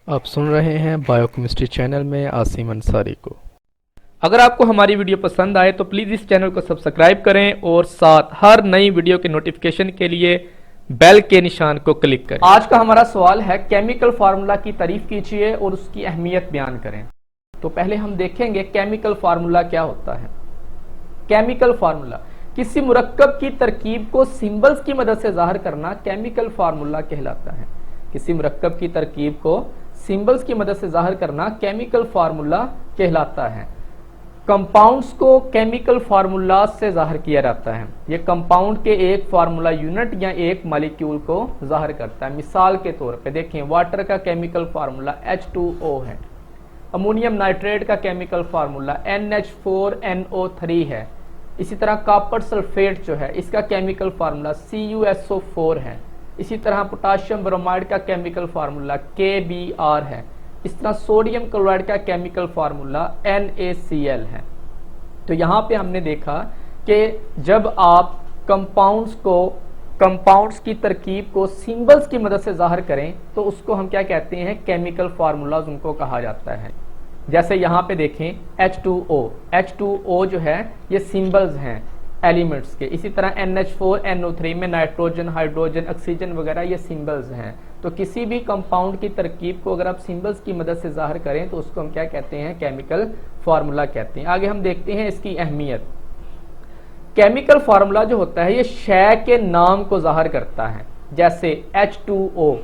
آپ سن رہے ہیں بایوکیمسٹری چینل میں عاصم انصاری کو۔ اگر آپ کو ہماری ویڈیو پسند آئے تو پلیز اس چینل کو سبسکرائب کریں اور ساتھ ہر نئی ویڈیو کے نوٹیفیکیشن کے لیے بیل کے نشان کو کلک کریں۔ آج کا ہمارا سوال ہے کیمیکل فارمولا کی تعریف کیجیے اور اس کی اہمیت بیان کریں۔ تو پہلے ہم دیکھیں گے کیمیکل فارمولا کیا ہوتا ہے۔ کیمیکل فارمولا کسی مرکب کی ترکیب کو سمبلز کی مدد سے ظاہر کرنا کیمیکل فارمولا کہلاتا ہے۔ کسی مرکب کی ترکیب کو سمبلز کی مدد سے ظاہر کرنا کیمیکل فارمولا کہلاتا ہے۔ کمپاؤنڈز کو کیمیکل فارمولا سے ظاہر کیا جاتا ہے۔ یہ کمپاؤنڈ کے ایک فارمولا یونٹ یا ایک مالیکیول کو ظاہر کرتا ہے۔ مثال کے طور پہ دیکھیں، واٹر کا کیمیکل فارمولا H2O ہے۔ امونیم نائٹریٹ کا کیمیکل فارمولا NH4NO3 ہے۔ اسی طرح کاپر سلفیٹ جو ہے اس کا کیمیکل فارمولا CuSO4 ہے۔ اسی طرح پوٹاشیم برومائڈ کا کیمیکل فارمولا KBr ہے۔ اس طرح سوڈیم کلورائڈ کا کیمیکل فارمولا NaCl ہے۔ تو یہاں پہ ہم نے دیکھا کہ جب آپ کمپاؤنڈز کی ترکیب کو سمبلز کی مدد سے ظاہر کریں تو اس کو ہم کیا کہتے ہیں، کیمیکل فارمولاز ان کو کہا جاتا ہے۔ جیسے یہاں پہ دیکھیں H2O جو ہے یہ سمبلز ہیں ایلیمنٹس کے۔ اسی طرح NH4NO3 میں نائٹروجن، ہائیڈروجن، آکسیجن وغیرہ یہ سمبلز ہیں۔ تو کسی بھی کمپاؤنڈ کی ترکیب کو اگر آپ سمبلز کی مدد سے ظاہر کریں تو اس کو ہم کیا کہتے ہیں، کیمیکل فارمولا کہتے ہیں۔ آگے ہم دیکھتے ہیں اس کی اہمیت۔ کیمیکل فارمولا جو ہوتا ہے یہ شے کے نام کو ظاہر کرتا ہے۔ جیسے H2O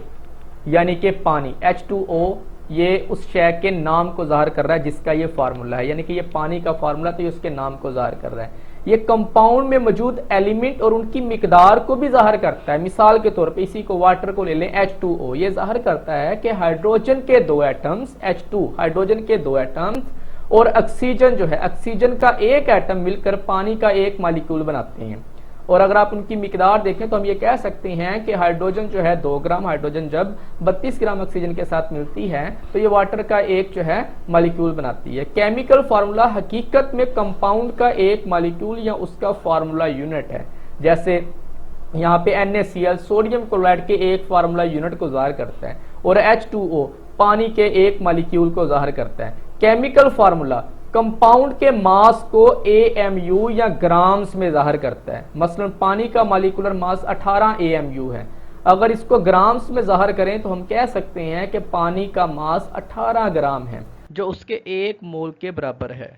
یعنی کہ پانی، H2O یہ اس شے کے نام کو ظاہر کر رہا ہے جس کا یہ فارمولا ہے، یعنی کہ یہ پانی کا فارمولا تو یہ اس کے نام کو ظاہر کر رہا ہے۔ یہ کمپاؤنڈ میں موجود ایلیمنٹ اور ان کی مقدار کو بھی ظاہر کرتا ہے۔ مثال کے طور پہ اسی کو واٹر کو لے لیں H2O، یہ ظاہر کرتا ہے کہ ہائیڈروجن کے دو ایٹمز H2 ہائیڈروجن کے دو ایٹمز اور آکسیجن جو ہے آکسیجن کا ایک ایٹم مل کر پانی کا ایک مالیکیول بناتے ہیں۔ اور اگر آپ ان کی مقدار دیکھیں تو ہم یہ کہہ سکتے ہیں کہ ہائیڈروجن جو ہے 2 گرام ہائیڈروجن جب 32 گرام آکسیجن کے ساتھ ملتی ہے تو یہ واٹر کا ایک جو ہے مالیکیول بناتی ہے۔ کیمیکل فارمولا حقیقت میں کمپاؤنڈ کا ایک مالیکیول یا اس کا فارمولا یونٹ ہے۔ جیسے یہاں پہ NaCl سوڈیم کلورائڈ کے ایک فارمولا یونٹ کو ظاہر کرتا ہے اور H2O پانی کے ایک مالیکیول کو ظاہر کرتا ہے۔ کیمیکل فارمولا کمپاؤنڈ کے ماس کو AMU یا گرامز میں ظاہر کرتا ہے۔ مثلا پانی کا مالیکولر ماس 18 AMU ہے۔ اگر اس کو گرامز میں ظاہر کریں تو ہم کہہ سکتے ہیں کہ پانی کا ماس 18 گرام ہے، جو اس کے 1 مول کے برابر ہے۔